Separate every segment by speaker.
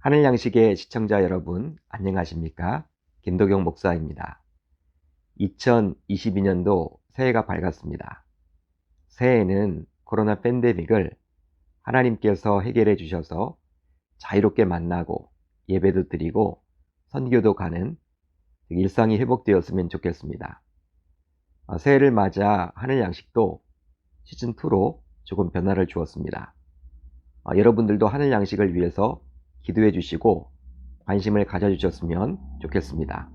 Speaker 1: 하늘 양식의 시청자 여러분, 안녕하십니까? 김도경 목사입니다. 2022년도 새해가 밝았습니다. 새해에는 코로나 팬데믹을 하나님께서 해결해 주셔서 자유롭게 만나고 예배도 드리고 선교도 가는 일상이 회복되었으면 좋겠습니다. 새해를 맞아 하늘 양식도 시즌2로 조금 변화를 주었습니다. 여러분들도 하늘 양식을 위해서 기도해 주시고 관심을 가져주셨으면 좋겠습니다.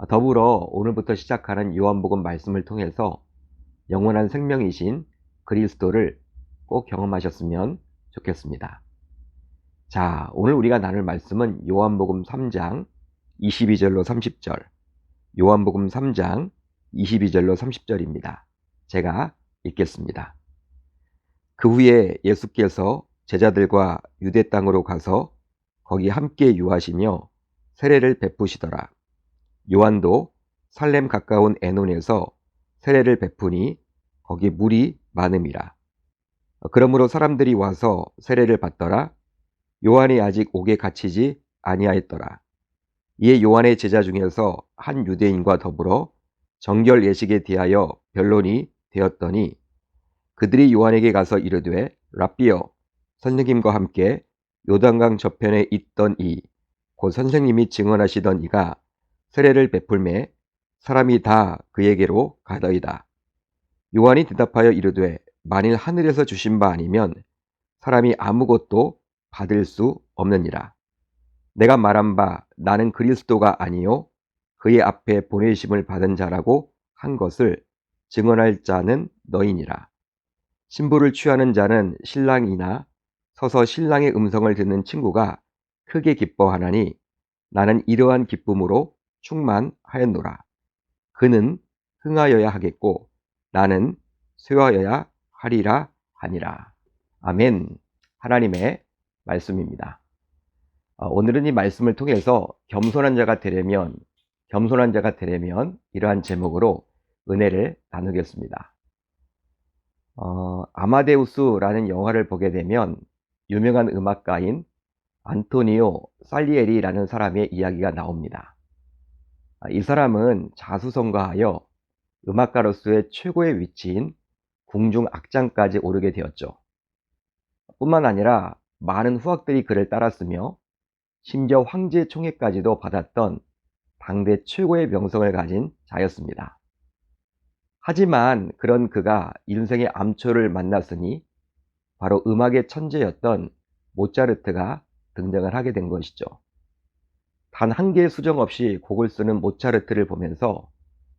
Speaker 1: 더불어 오늘부터 시작하는 요한복음 말씀을 통해서 영원한 생명이신 그리스도를 꼭 경험하셨으면 좋겠습니다. 자, 오늘 우리가 나눌 말씀은 요한복음 3장 22절로 30절, 요한복음 3장 22절로 30절입니다. 제가 읽겠습니다. 그 후에 예수께서 제자들과 유대 땅으로 가서 거기 함께 유하시며 세례를 베푸시더라. 요한도 살렘 가까운 에논에서 세례를 베푸니 거기 물이 많음이라. 그러므로 사람들이 와서 세례를 받더라. 요한이 아직 옥에 갇히지 아니하였더라. 이에 요한의 제자 중에서 한 유대인과 더불어 정결 예식에 대하여 변론이 되었더니 그들이 요한에게 가서 이르되 랍비여 선생님과 함께 요단강 저편에 있던 곧 선생님이 증언하시던 이가 세례를 베풀매 사람이 다 그에게로 가더이다. 요한이 대답하여 이르되 만일 하늘에서 주신 바 아니면 사람이 아무것도 받을 수 없느니라. 내가 말한 바 나는 그리스도가 아니요 그의 앞에 보내심을 받은 자라고 한 것을 증언할 자는 너희니라. 신부를 취하는 자는 신랑이나 서서 신랑의 음성을 듣는 친구가 크게 기뻐하나니 나는 이러한 기쁨으로 충만하였노라. 그는 흥하여야 하겠고 나는 쇠하여야 하리라 하니라. 아멘. 하나님의 말씀입니다. 오늘은 이 말씀을 통해서 겸손한 자가 되려면 이러한 제목으로 은혜를 나누겠습니다. 아마데우스라는 영화를 보게 되면 유명한 음악가인 안토니오 살리에리라는 사람의 이야기가 나옵니다. 이 사람은 자수성가하여 음악가로서의 최고의 위치인 궁중 악장까지 오르게 되었죠. 뿐만 아니라 많은 후학들이 그를 따랐으며 심지어 황제 총애까지도 받았던 당대 최고의 명성을 가진 자였습니다. 하지만 그런 그가 인생의 암초를 만났으니 바로 음악의 천재였던 모차르트가 등장을 하게 된 것이죠. 단 한 개의 수정 없이 곡을 쓰는 모차르트를 보면서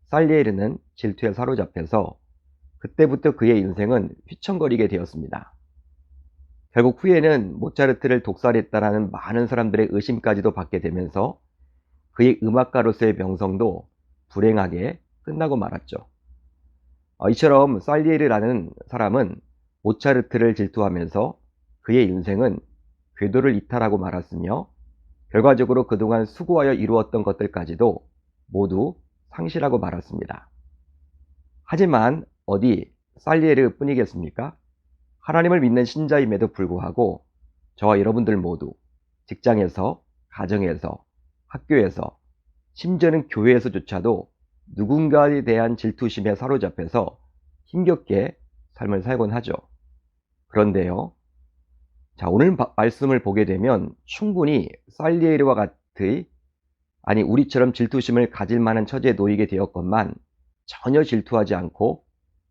Speaker 1: 살리에르는 질투에 사로잡혀서 그때부터 그의 인생은 휘청거리게 되었습니다. 결국 후에는 모차르트를 독살했다라는 많은 사람들의 의심까지도 받게 되면서 그의 음악가로서의 명성도 불행하게 끝나고 말았죠. 이처럼 살리에르라는 사람은 모차르트를 질투하면서 그의 인생은 궤도를 이탈하고 말았으며 결과적으로 그동안 수고하여 이루었던 것들까지도 모두 상실하고 말았습니다. 하지만 어디 살리에르 뿐이겠습니까? 하나님을 믿는 신자임에도 불구하고 저와 여러분들 모두 직장에서, 가정에서, 학교에서, 심지어는 교회에서조차도 누군가에 대한 질투심에 사로잡혀서 힘겹게 삶을 살곤 하죠. 그런데요, 자, 오늘 말씀을 보게 되면 충분히 살리에르와 같이 우리처럼 질투심을 가질 만한 처지에 놓이게 되었건만 전혀 질투하지 않고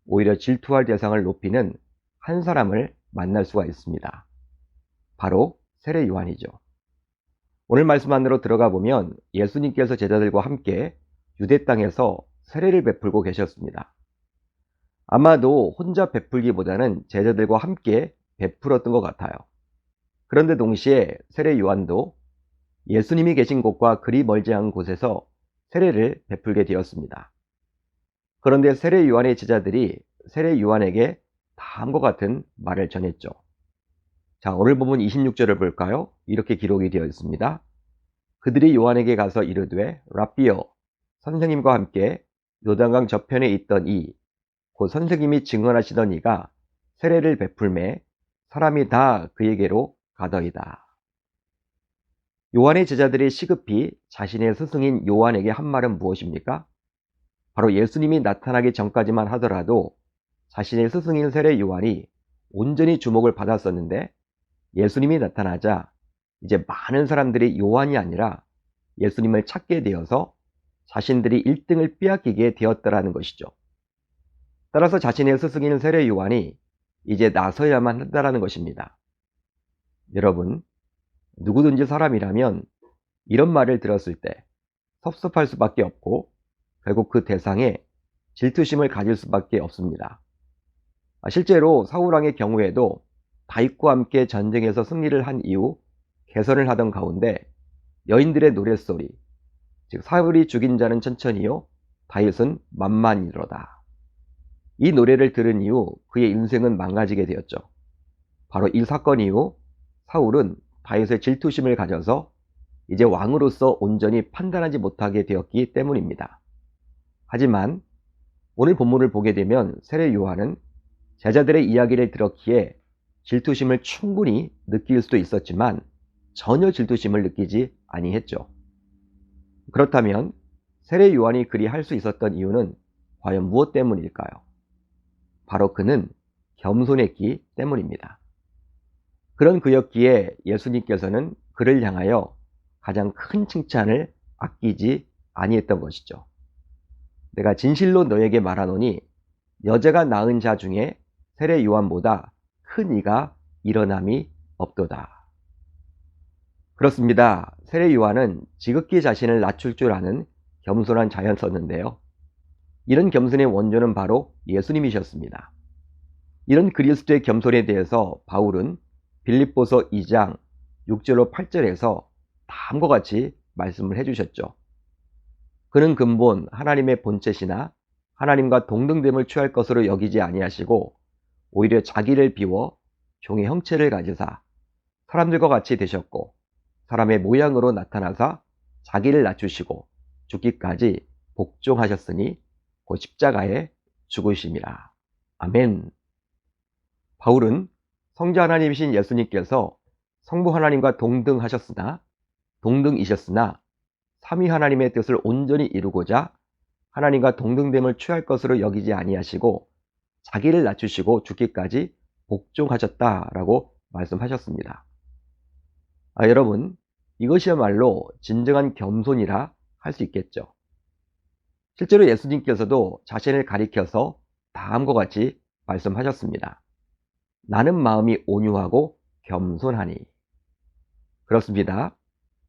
Speaker 1: 오히려 질투할 대상을 높이는 한 사람을 만날 수가 있습니다. 바로 세례 요한이죠. 오늘 말씀 안으로 들어가 보면 예수님께서 제자들과 함께 유대 땅에서 세례를 베풀고 계셨습니다. 아마도 혼자 베풀기보다는 제자들과 함께 베풀었던 것 같아요. 그런데 동시에 세례 요한도 예수님이 계신 곳과 그리 멀지 않은 곳에서 세례를 베풀게 되었습니다. 그런데 세례 요한의 제자들이 세례 요한에게 다음과 같은 말을 전했죠. 자, 오늘 본문 26절을 볼까요? 이렇게 기록이 되어 있습니다. 그들이 요한에게 가서 이르되 랍비여 선생님과 함께 요단강 저편에 있던 곧 선생님이 증언하시던 이가 세례를 베풀매 사람이 다 그에게로 가더이다. 요한의 제자들이 시급히 자신의 스승인 요한에게 한 말은 무엇입니까? 바로 예수님이 나타나기 전까지만 하더라도 자신의 스승인 세례 요한이 온전히 주목을 받았었는데, 예수님이 나타나자 이제 많은 사람들이 요한이 아니라 예수님을 찾게 되어서 자신들이 1등을 빼앗기게 되었다라는 것이죠. 따라서 자신의 스승인 세례 요한이 이제 나서야만 한다라는 것입니다. 여러분, 누구든지 사람이라면 이런 말을 들었을 때 섭섭할 수밖에 없고 결국 그 대상에 질투심을 가질 수밖에 없습니다. 실제로 사울왕의 경우에도 다윗과 함께 전쟁에서 승리를 한 이후 개선을 하던 가운데 여인들의 노랫소리, 즉 사울이 죽인 자는 천천히요 다윗은 만만이로다, 이 노래를 들은 이후 그의 인생은 망가지게 되었죠. 바로 이 사건 이후 사울은 다윗의 질투심을 가져서 이제 왕으로서 온전히 판단하지 못하게 되었기 때문입니다. 하지만 오늘 본문을 보게 되면 세례 요한은 제자들의 이야기를 들었기에 질투심을 충분히 느낄 수도 있었지만 전혀 질투심을 느끼지 아니했죠. 그렇다면 세례 요한이 그리 할 수 있었던 이유는 과연 무엇 때문일까요? 바로 그는 겸손했기 때문입니다. 그런 그였기에 예수님께서는 그를 향하여 가장 큰 칭찬을 아끼지 아니했던 것이죠. 내가 진실로 너에게 말하노니 여자가 낳은 자 중에 세례 요한보다 큰 이가 일어남이 없도다. 그렇습니다. 세례 요한은 지극히 자신을 낮출 줄 아는 겸손한 자였었는데요. 이런 겸손의 원조는 바로 예수님이셨습니다. 이런 그리스도의 겸손에 대해서 바울은 빌립보서 2장 6절로 8절에서 다음과 같이 말씀을 해주셨죠. 그는 근본 하나님의 본체시나 하나님과 동등됨을 취할 것으로 여기지 아니하시고 오히려 자기를 비워 종의 형체를 가지사 사람들과 같이 되셨고 사람의 모양으로 나타나사 자기를 낮추시고 죽기까지 복종하셨으니 곧 십자가에 죽으심이라. 아멘. 바울은 성자 하나님이신 예수님께서 성부 하나님과 동등이셨으나 삼위 하나님의 뜻을 온전히 이루고자 하나님과 동등됨을 취할 것으로 여기지 아니하시고 자기를 낮추시고 죽기까지 복종하셨다라고 말씀하셨습니다. 여러분, 이것이야말로 진정한 겸손이라 할 수 있겠죠. 실제로 예수님께서도 자신을 가리켜서 다음과 같이 말씀하셨습니다. 나는 마음이 온유하고 겸손하니. 그렇습니다.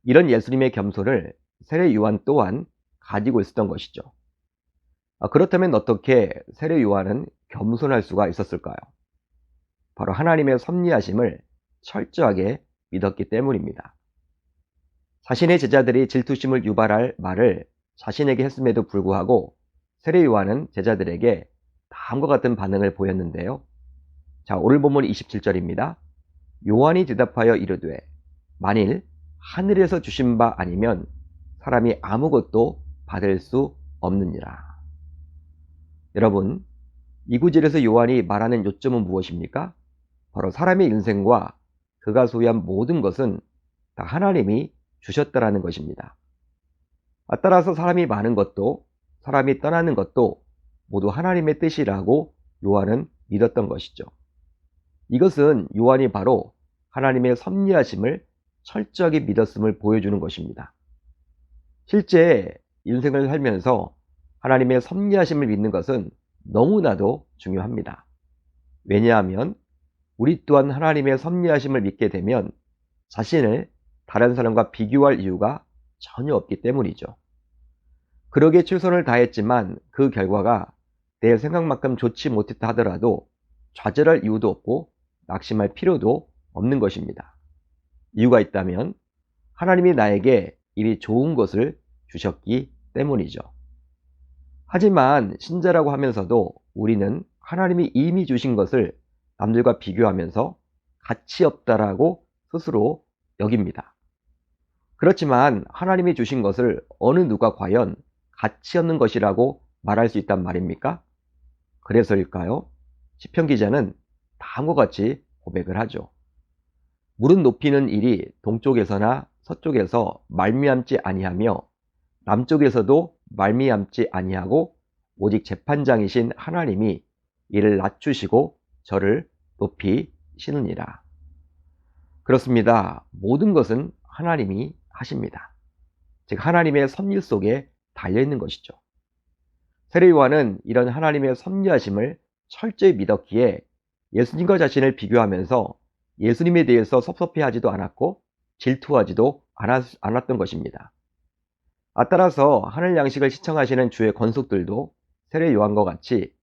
Speaker 1: 이런 예수님의 겸손을 세례 요한 또한 가지고 있었던 것이죠. 그렇다면 어떻게 세례 요한은 겸손할 수가 있었을까요? 바로 하나님의 섭리하심을 철저하게 믿었기 때문입니다. 자신의 제자들이 질투심을 유발할 말을 자신에게 했음에도 불구하고 세례 요한은 제자들에게 다음과 같은 반응을 보였는데요. 자, 오늘 본문 27절입니다. 요한이 대답하여 이르되 만일 하늘에서 주신 바 아니면 사람이 아무것도 받을 수 없느니라. 여러분, 이 구절에서 요한이 말하는 요점은 무엇입니까? 바로 사람의 인생과 그가 소유한 모든 것은 다 하나님이 주셨다라는 것입니다. 따라서 사람이 많은 것도 사람이 떠나는 것도 모두 하나님의 뜻이라고 요한은 믿었던 것이죠. 이것은 요한이 바로 하나님의 섭리하심을 철저하게 믿었음을 보여주는 것입니다. 실제 인생을 살면서 하나님의 섭리하심을 믿는 것은 너무나도 중요합니다. 왜냐하면 우리 또한 하나님의 섭리하심을 믿게 되면 자신을 다른 사람과 비교할 이유가 전혀 없기 때문이죠. 그러기에 최선을 다했지만 그 결과가 내 생각만큼 좋지 못했다 하더라도 좌절할 이유도 없고 낙심할 필요도 없는 것입니다. 이유가 있다면 하나님이 나에게 이리 좋은 것을 주셨기 때문이죠. 하지만 신자라고 하면서도 우리는 하나님이 이미 주신 것을 남들과 비교하면서 가치 없다라고 스스로 여깁니다. 그렇지만 하나님이 주신 것을 어느 누가 과연 가치 없는 것이라고 말할 수 있단 말입니까? 그래서일까요? 시편 기자는 다음과 같이 고백을 하죠. 물은 높이는 일이 동쪽에서나 서쪽에서 말미암지 아니하며 남쪽에서도 말미암지 아니하고 오직 재판장이신 하나님이 이를 낮추시고 저를 높이시느니라. 그렇습니다. 모든 것은 하나님이 하십니다. 즉 하나님의 섭리 속에 달려있는 것이죠. 세례 요한은 이런 하나님의 섭리하심을 철저히 믿었기에 예수님과 자신을 비교하면서 예수님에 대해서 섭섭해하지도 않았고 질투하지도 않았던 것입니다. 따라서 하늘 양식을 시청하시는 주의 권속들도 세례 요한과 같이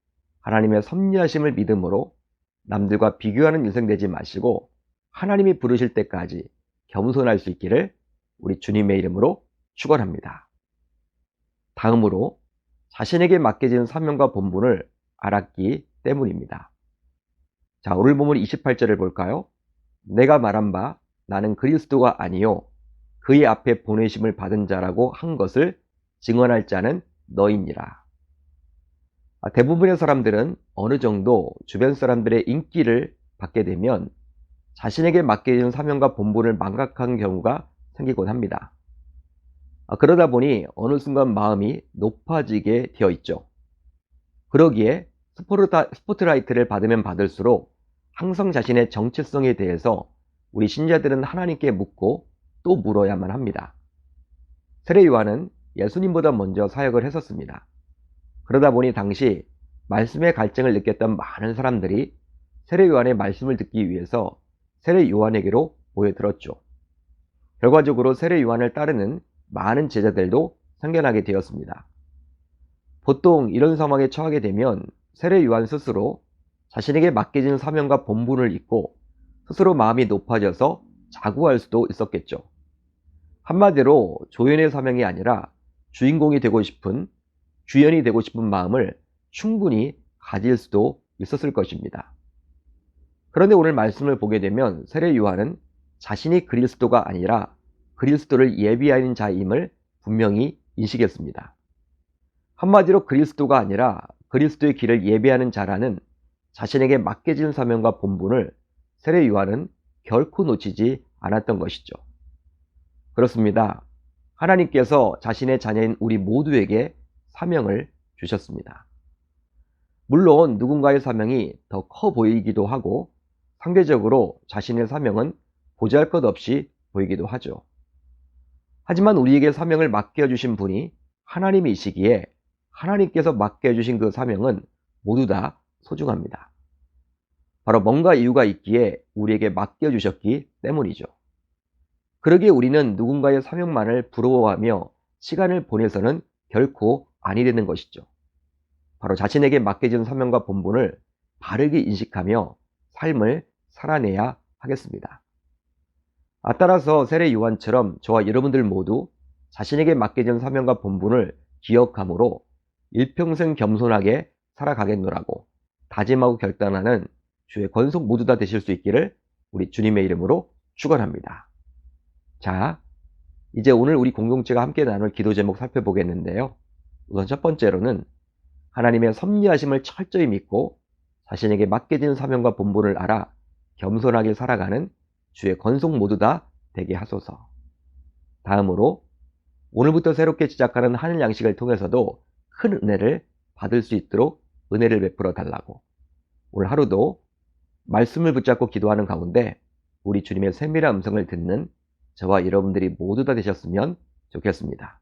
Speaker 1: 하나님의 섭리하심을 믿음으로 남들과 비교하는 인생 되지 마시고 하나님이 부르실 때까지 겸손할 수 있기를 우리 주님의 이름으로 축원합니다. 다음으로 자신에게 맡겨진 사명과 본분을 알았기 때문입니다. 자, 오늘 본문 28절을 볼까요? 내가 말한 바 나는 그리스도가 아니요 그의 앞에 보내심을 받은 자라고 한 것을 증언할 자는 너희니라. 대부분의 사람들은 어느 정도 주변 사람들의 인기를 받게 되면 자신에게 맡겨진 사명과 본분을 망각하는 경우가 생기곤 합니다. 그러다 보니 어느 순간 마음이 높아지게 되어 있죠. 그러기에 스포트라이트를 받으면 받을수록 항상 자신의 정체성에 대해서 우리 신자들은 하나님께 묻고 또 물어야만 합니다. 세례 요한은 예수님보다 먼저 사역을 했었습니다. 그러다 보니 당시 말씀의 갈증을 느꼈던 많은 사람들이 세례 요한의 말씀을 듣기 위해서 세례 요한에게로 모여들었죠. 결과적으로 세례 요한을 따르는 많은 제자들도 생겨나게 되었습니다. 보통 이런 상황에 처하게 되면 세례 요한 스스로 자신에게 맡겨진 사명과 본분을 잊고 스스로 마음이 높아져서 자구할 수도 있었겠죠. 한마디로 조연의 사명이 아니라 주인공이 되고 싶은, 주연이 되고 싶은 마음을 충분히 가질 수도 있었을 것입니다. 그런데 오늘 말씀을 보게 되면 세례 요한은 자신이 그리스도가 아니라 그리스도를 예비하는 자임을 분명히 인식했습니다. 한마디로 그리스도가 아니라 그리스도의 길을 예비하는 자라는 자신에게 맡겨진 사명과 본분을 세례 요한은 결코 놓치지 않았던 것이죠. 그렇습니다. 하나님께서 자신의 자녀인 우리 모두에게 사명을 주셨습니다. 물론 누군가의 사명이 더 커 보이기도 하고 상대적으로 자신의 사명은 보잘것없이 보이기도 하죠. 하지만 우리에게 사명을 맡겨주신 분이 하나님이시기에 하나님께서 맡겨주신 그 사명은 모두 다 소중합니다. 바로 뭔가 이유가 있기에 우리에게 맡겨주셨기 때문이죠. 그러기에 우리는 누군가의 사명만을 부러워하며 시간을 보내서는 결코 아니 되는 것이죠. 바로 자신에게 맡겨진 사명과 본분을 바르게 인식하며 삶을 살아내야 하겠습니다. 따라서 세례 요한처럼 저와 여러분들 모두 자신에게 맡겨진 사명과 본분을 기억함으로 일평생 겸손하게 살아가겠노라고 다짐하고 결단하는 주의 권속 모두 다 되실 수 있기를 우리 주님의 이름으로 축원합니다. 자, 이제 오늘 우리 공동체가 함께 나눌 기도 제목 살펴보겠는데요. 우선 첫 번째로는 하나님의 섭리하심을 철저히 믿고 자신에게 맡겨진 사명과 본분을 알아 겸손하게 살아가는 주의 권속 모두 다 되게 하소서. 다음으로 오늘부터 새롭게 시작하는 하늘 양식을 통해서도 큰 은혜를 받을 수 있도록 은혜를 베풀어 달라고 오늘 하루도 말씀을 붙잡고 기도하는 가운데 우리 주님의 세밀한 음성을 듣는 저와 여러분들이 모두 다 되셨으면 좋겠습니다.